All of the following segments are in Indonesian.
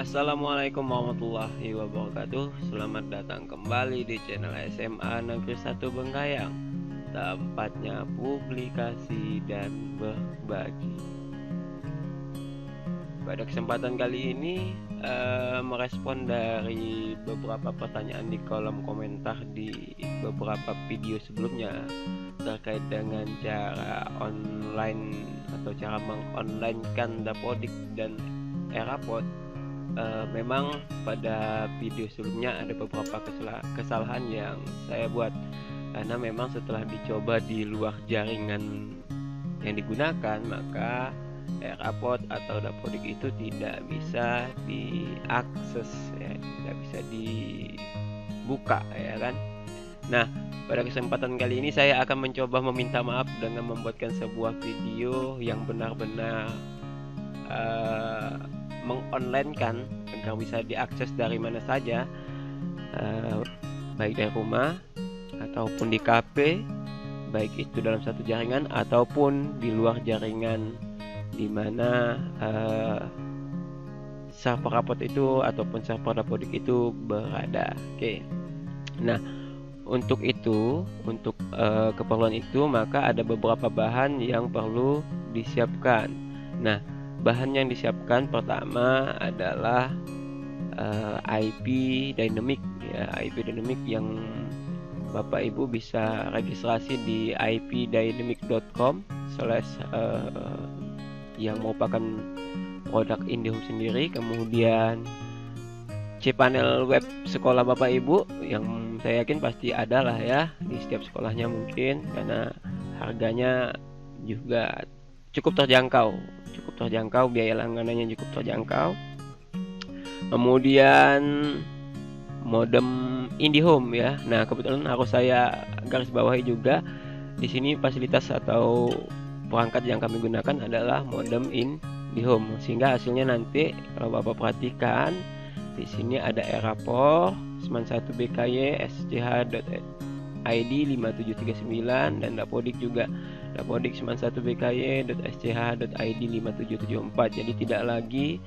Assalamualaikum warahmatullahi wabarakatuh. Selamat datang kembali di channel SMA Negeri 1 Bengkayang, tempatnya publikasi dan berbagi. Pada kesempatan kali ini merespon dari beberapa pertanyaan di kolom komentar di beberapa video sebelumnya terkait dengan cara online atau cara mengonlinekan Dapodik dan Erapod. Memang pada video sebelumnya ada beberapa kesalahan yang saya buat, karena memang setelah dicoba di luar jaringan yang digunakan, maka Erapod atau Dapodik itu tidak bisa diakses, ya, tidak bisa dibuka, ya kan. Nah, pada kesempatan kali ini saya akan mencoba meminta maaf dengan membuatkan sebuah video yang benar-benar mengonlinekan agar bisa diakses dari mana saja, baik dari rumah ataupun di kafe, baik itu dalam satu jaringan ataupun di luar jaringan, di mana server Erapod itu ataupun server Dapodik itu berada. Oke. Nah, untuk keperluan itu maka ada beberapa bahan yang perlu disiapkan. Nah, bahan yang disiapkan pertama adalah IP Dynamic, ya, IP Dynamic yang Bapak Ibu bisa registrasi di ipdynamic.com/ yang merupakan produk IndiHome sendiri. Kemudian cPanel web sekolah Bapak Ibu yang saya yakin pasti ada lah ya di setiap sekolahnya mungkin, karena harganya juga cukup terjangkau, biaya langganannya cukup terjangkau. Kemudian modem IndiHome, ya. Nah, kebetulan harus saya garis bawahi juga di sini fasilitas atau perangkat yang kami gunakan adalah modem IndiHome, sehingga hasilnya nanti kalau Bapak perhatikan di sini ada Erapod 91 BKY SCH.ID 5739 dan Dapodik juga Dapodik 91 BKY SCH.ID 5774. Jadi tidak lagi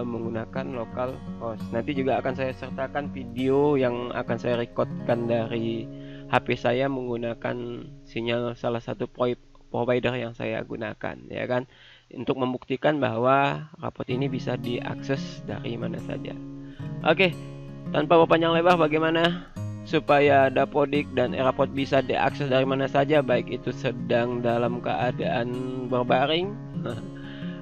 menggunakan local host. Nanti juga akan saya sertakan video yang akan saya recordkan dari HP saya menggunakan sinyal salah satu provider yang saya gunakan, ya kan, untuk membuktikan bahwa Erapod ini bisa diakses dari mana saja. Oke, tanpa berpanjang lebar, bagaimana supaya Dapodik dan Erapod bisa diakses dari mana saja, baik itu sedang dalam keadaan berbaring,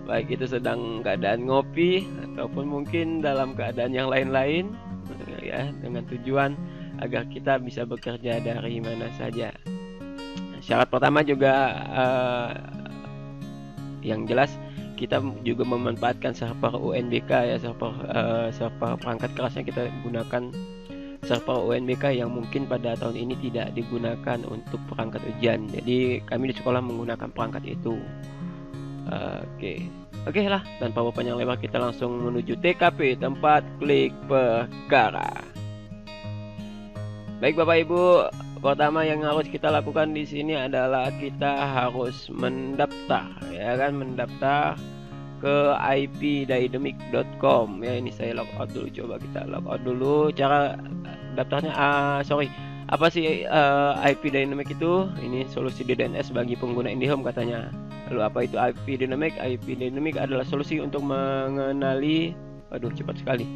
baik itu sedang keadaan ngopi, ataupun mungkin dalam keadaan yang lain-lain, ya, dengan tujuan agar kita bisa bekerja dari mana saja. Syarat pertama juga yang jelas kita juga memanfaatkan server UNBK, ya, server perangkat keras yang kita gunakan server UNBK yang mungkin pada tahun ini tidak digunakan untuk perangkat ujian. Jadi kami di sekolah menggunakan perangkat itu. Oke lah, tanpa berpanjang lebar kita langsung menuju TKP, tempat klik perkara. Baik Bapak Ibu, pertama yang harus kita lakukan di sini adalah kita harus mendaftar, ya kan, mendaftar ke ipdynamic.com, ya. Ini saya logout dulu, coba kita logout dulu. Cara daftarnya apa sih IP Dynamic itu? Ini solusi DNS bagi pengguna IndiHome katanya. Lalu apa itu IP Dynamic? IP Dynamic adalah solusi untuk mengenali, cepat sekali,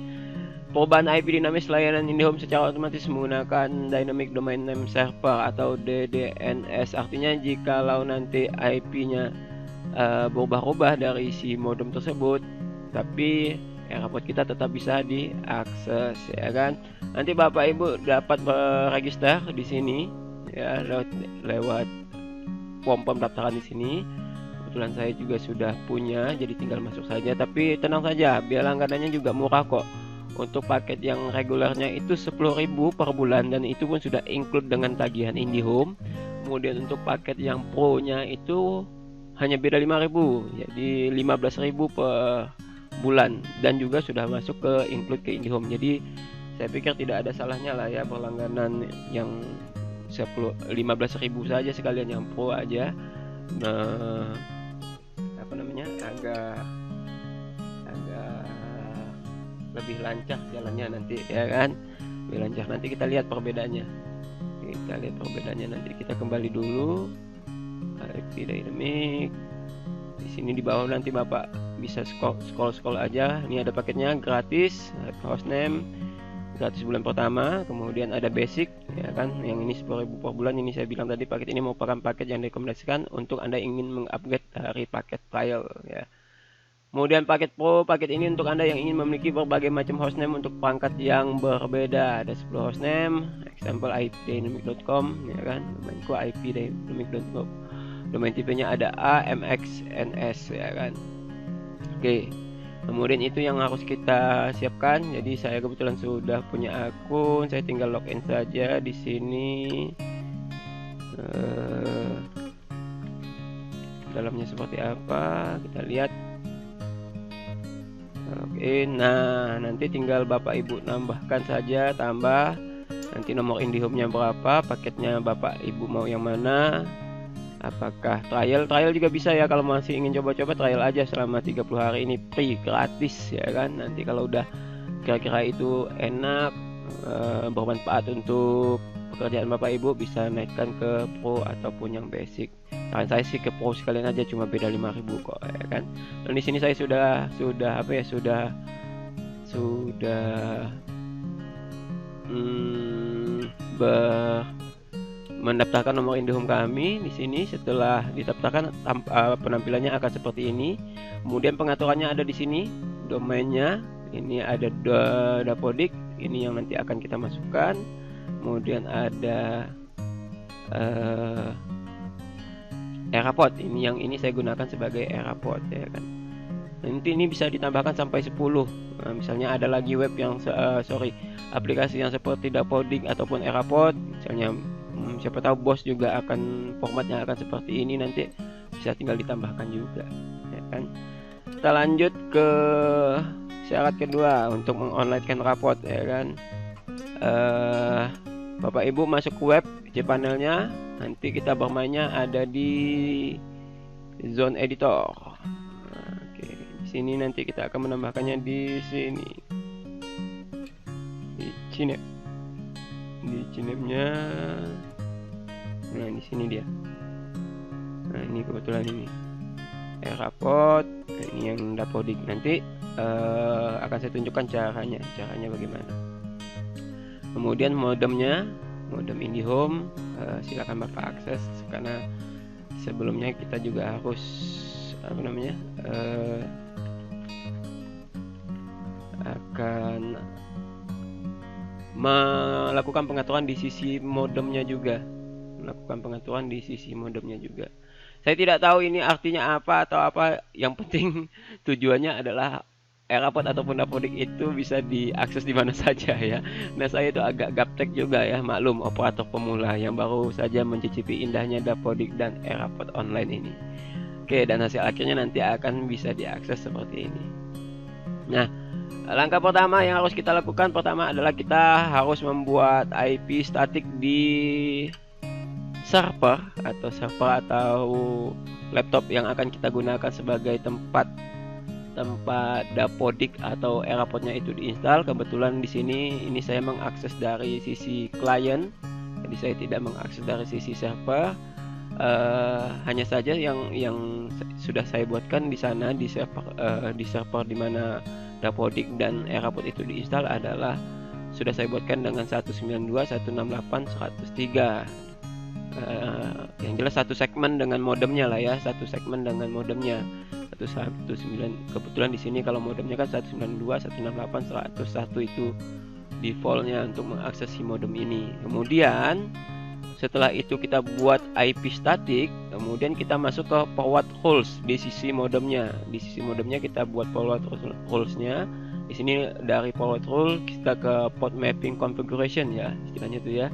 perubahan IP dinamis layanan IndiHome secara otomatis menggunakan Dynamic Domain Name Server atau DDNS. Artinya jikalau nanti IP-nya berubah-ubah dari si modem tersebut, tapi Erapod kita tetap bisa diakses, ya kan. Nanti Bapak Ibu dapat register di sini, ya, lewat form pendaftaran di sini. Kebetulan saya juga sudah punya, jadi tinggal masuk saja. Tapi tenang saja, biaya langganannya juga murah kok. Untuk paket yang regulernya itu 10.000 per bulan, dan itu pun sudah include dengan tagihan IndiHome. Kemudian untuk paket yang pro-nya itu hanya beda 5.000, jadi 15.000 per bulan, dan juga sudah masuk ke include ke IndiHome. Jadi saya pikir tidak ada salahnya lah ya berlangganan yang 15.000 saja sekalian yang pro aja. agak lebih lancar jalannya nanti ya kan, lebih lancar. Nanti kita lihat perbedaannya. Nanti kita kembali dulu IP dynamic. Di sini di bawah nanti Bapak bisa scroll aja. Ini ada paketnya gratis, hostname gratis bulan pertama, kemudian ada basic ya kan, yang ini 10.000 per bulan. Ini saya bilang tadi paket ini merupakan paket yang direkomendasikan untuk Anda ingin mengupgrade dari paket trial ya. Kemudian paket pro, paket ini untuk Anda yang ingin memiliki berbagai macam hostname untuk perangkat yang berbeda. Ada 10 hostname, example ipdynamic.com ya kan, domainku ipdynamic.com. Domain tipenya ada A, MX, NS ya kan. Oke. Kemudian itu yang harus kita siapkan. Jadi saya kebetulan sudah punya akun, saya tinggal login saja di sini. Dalamnya seperti apa? Kita lihat. Oke, nah nanti tinggal Bapak Ibu nambahkan saja, tambah. Nanti nomor IndiHome-nya berapa, paketnya Bapak Ibu mau yang mana. Apakah trial juga bisa ya, kalau masih ingin coba-coba trial aja selama 30 hari ini free gratis ya kan. Nanti kalau udah kira-kira itu enak, bermanfaat untuk pekerjaan Bapak Ibu, bisa naikkan ke pro ataupun yang basic. Saran saya sih ke pro sekalian aja, cuma beda 5.000 kok ya kan. Dan di sini saya sudah mendaftarkan nomor IndiHome kami di sini. Setelah didaftarkan, penampilannya akan seperti ini. Kemudian pengaturannya ada di sini, domainnya ini ada Dapodik, ini yang nanti akan kita masukkan. Kemudian ada Erapod, ini yang ini saya gunakan sebagai Erapod ya kan. Nanti ini bisa ditambahkan sampai 10. Nah, misalnya ada lagi web yang aplikasi yang seperti Dapodik ataupun Erapod, misalnya siapa tahu bos juga akan formatnya akan seperti ini, nanti bisa tinggal ditambahkan juga ya kan. Kita lanjut ke syarat kedua untuk mengonlinekan raport ya kan. Bapak Ibu masuk ke web cPanelnya, nanti kita bermainnya ada di zone editor. Oke, di sini nanti kita akan menambahkannya di sini, di Cinep-nya. Nah di sini dia. Nah ini kebetulan ini Erapod. Nah, ini yang Dapodik. Nanti akan saya tunjukkan caranya bagaimana. Kemudian modem IndiHome, silakan Bapak akses, karena sebelumnya kita juga harus akan melakukan pengaturan di sisi modemnya juga. Saya tidak tahu ini artinya apa atau apa. Yang penting tujuannya adalah Erapod ataupun Dapodik itu bisa diakses di mana saja ya. Nah saya itu agak gaptek juga ya, maklum operator pemula yang baru saja mencicipi indahnya Dapodik dan Erapod online ini. Oke, dan hasil akhirnya nanti akan bisa diakses seperti ini. Nah, langkah pertama yang harus kita lakukan adalah kita harus membuat IP statik di server atau laptop yang akan kita gunakan sebagai tempat Dapodik atau Erapodnya itu diinstal. Kebetulan di sini ini saya mengakses dari sisi klien, jadi saya tidak mengakses dari sisi server. Hanya saja yang sudah saya buatkan di sana di server di mana Dapodik dan Erapod itu diinstal adalah sudah saya buatkan dengan 192.168.103. Yang jelas satu segmen dengan modemnya lah ya, 119. Kebetulan di sini kalau modemnya kan 192.168.101 itu defaultnya untuk mengakses si modem ini. Kemudian setelah itu kita buat IP statik, kemudian kita masuk ke forward rules di sisi modemnya. Di sisi modemnya kita buat forward rules-nya. Di sini dari forward rule kita ke port mapping configuration ya, istilahnya itu ya.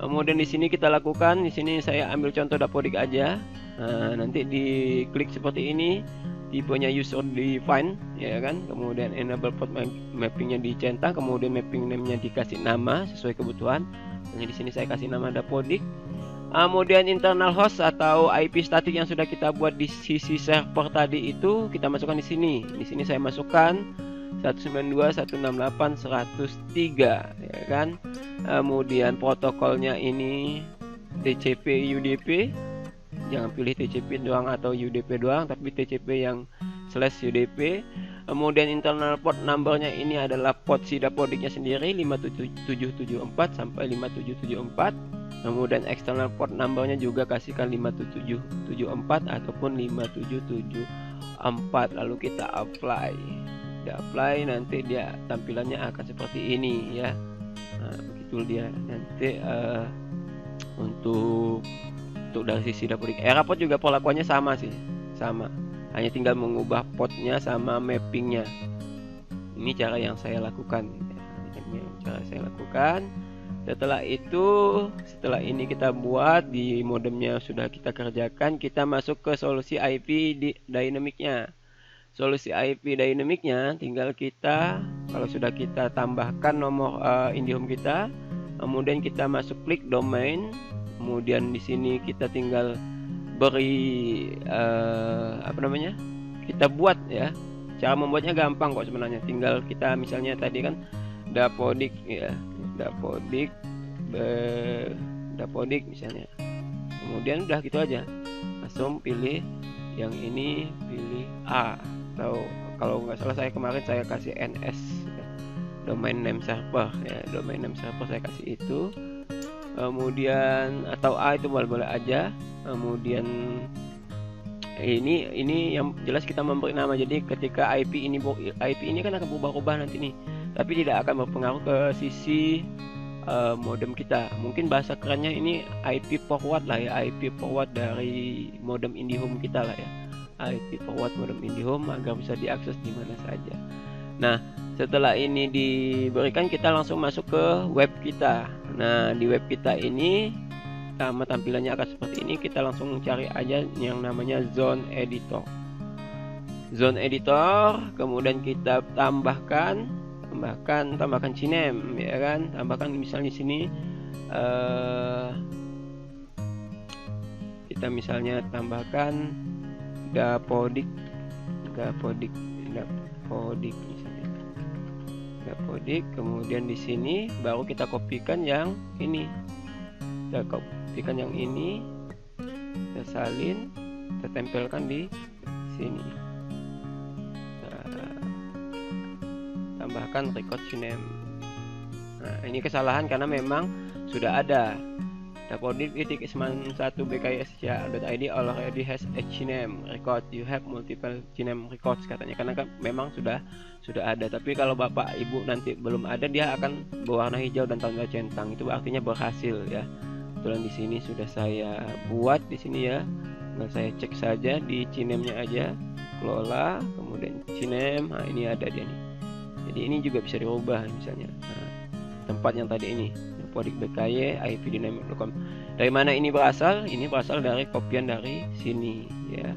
Kemudian di sini kita lakukan, di sini saya ambil contoh Dapodik aja. Nah, nanti diklik seperti ini, tipenya user define ya kan. Kemudian enable port mappingnya dicentang, kemudian mapping name-nya dikasih nama sesuai kebutuhan. Jadi di sini saya kasih nama Dapodik. Kemudian internal host atau IP statik yang sudah kita buat di sisi server tadi itu kita masukkan di sini. Di sini saya masukkan 192.168.103 ya kan. Kemudian protokolnya ini TCP UDP, jangan pilih TCP doang atau UDP doang, tapi TCP yang /UDP. Kemudian internal port numbernya ini adalah port SIDA-PODIC-nya sendiri 57774 sampai 5774. Kemudian external port numbernya juga kasihkan 5774 ataupun 5774. Lalu kita apply. Nanti dia tampilannya akan seperti ini ya. Nah, begitu dia nanti untuk dari sisi SIDA-PODIC. Eraport juga perlakuannya sama sih, sama. Hanya tinggal mengubah portnya sama mappingnya. Ini cara yang saya lakukan. Setelah ini kita buat di modemnya sudah kita kerjakan, kita masuk ke solusi IP dynamicnya. Solusi IP dynamicnya tinggal kita, kalau sudah kita tambahkan nomor IndiHome kita, kemudian kita masuk klik domain, kemudian di sini kita tinggal beri kita buat ya. Cara membuatnya gampang kok sebenarnya, tinggal kita misalnya tadi kan dapodic ya, dapodic misalnya, kemudian udah gitu aja, langsung pilih yang ini, pilih A, atau kalau nggak salah saya kasih NS ya, domain name server ya, domain name server saya kasih itu, kemudian atau A itu boleh-boleh aja. Kemudian ini yang jelas kita memberi nama. Jadi ketika IP ini kan akan berubah-ubah nanti nih, tapi tidak akan berpengaruh ke sisi modem kita. Mungkin bahasa kerennya ini IP forward lah ya, IP forward dari modem IndiHome kita lah ya, IP forward modem IndiHome agar bisa diakses di mana saja. Nah, setelah ini diberikan, kita langsung masuk ke web kita. Nah, di web kita ini sama tampilannya akan seperti ini. Kita langsung cari aja yang namanya zone editor. Kemudian kita tambahkan CNAME ya kan. Tambahkan misalnya sini kita misalnya tambahkan dapodic misalnya. Dapodic, kemudian di sini baru kita kopikan yang ini. Kita kopikan yang ini, kita salin, kita tempelkan di sini. Tambahkan record CNAME. Nah, ini kesalahan karena memang sudah ada dapodic.1bksca.id already has a CNAME record, you have multiple CNAME records katanya, karena kan memang sudah ada. Tapi kalau bapak ibu nanti belum ada, dia akan berwarna hijau dan tanda centang, itu artinya berhasil ya. Kebetulan di sini sudah saya buat di sini ya. Nah, saya cek saja di CNAME-nya aja, kelola, kemudian CNAME. Nah, ini ada dia nih. Jadi ini juga bisa dirubah misalnya. Nah, tempat yang tadi ini, dapodic BKY IP dynamic.com. Dari mana ini berasal? Ini berasal dari kopian dari sini ya.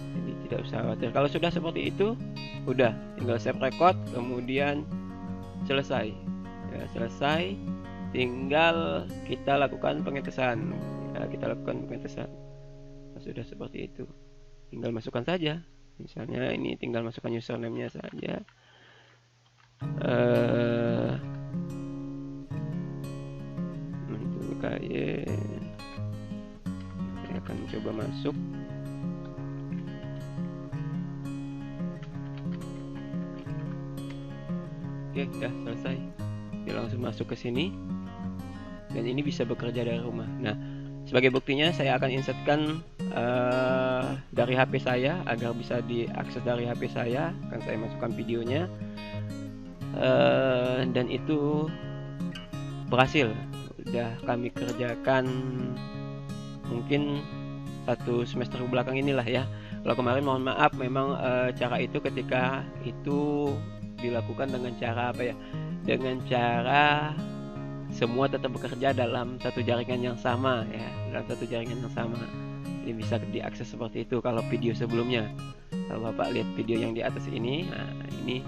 Jadi tidak usah khawatir. Kalau sudah seperti itu, udah tinggal save record, kemudian selesai. Ya, selesai. Tinggal kita lakukan pengetesan ya, sudah seperti itu, tinggal masukkan saja. Misalnya ini tinggal masukkan username-nya saja. Untuk KY saya akan coba masuk. Oke, sudah selesai. Dia langsung masuk ke sini. Dan ini bisa bekerja dari rumah. Nah, sebagai buktinya saya akan insertkan dari HP saya agar bisa diakses dari HP saya. Akan saya masukkan videonya, dan itu berhasil. Udah kami kerjakan mungkin 1 semester belakang inilah ya. Kalau kemarin mohon maaf, memang cara itu ketika itu dilakukan dengan cara apa ya? Dengan cara semua tetap bekerja dalam satu jaringan yang sama ya, Jadi bisa diakses seperti itu kalau video sebelumnya. Kalau Bapak lihat video yang di atas ini, nah ini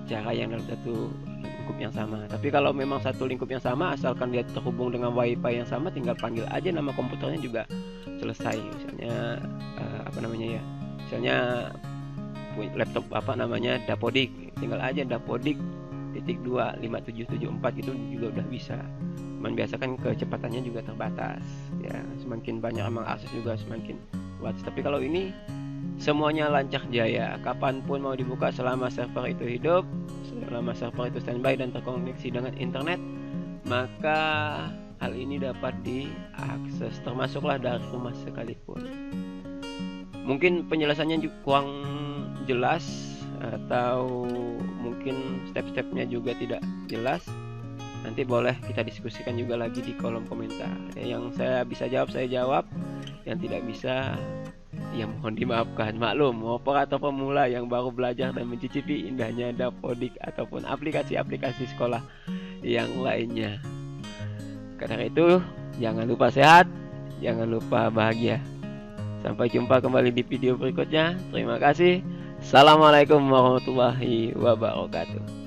cara yang dalam satu lingkup yang sama. Tapi kalau memang satu lingkup yang sama, asalkan dia terhubung dengan WiFi yang sama, tinggal panggil aja nama komputernya juga selesai. Misalnya misalnya laptop apa namanya Dapodik, tinggal aja Dapodik .2 5774 itu juga udah bisa. Cuman biasa kan kecepatannya juga terbatas ya, semakin banyak emang akses juga semakin kuat. Tapi kalau ini semuanya lancar jaya, kapanpun mau dibuka selama server itu hidup, selama server itu standby dan terkoneksi dengan internet, maka hal ini dapat diakses, termasuklah dari rumah sekalipun. Mungkin penjelasannya kurang jelas atau mungkin step-stepnya juga tidak jelas, nanti boleh kita diskusikan juga lagi di kolom komentar ya. Yang saya bisa jawab saya jawab, yang tidak bisa ya mohon dimaafkan. Maklum, operator pemula yang baru belajar dan mencicipi indahnya Dapodik ataupun aplikasi-aplikasi sekolah yang lainnya. Karena itu jangan lupa sehat, jangan lupa bahagia. Sampai jumpa kembali di video berikutnya. Terima kasih. Assalamualaikum warahmatullahi wabarakatuh.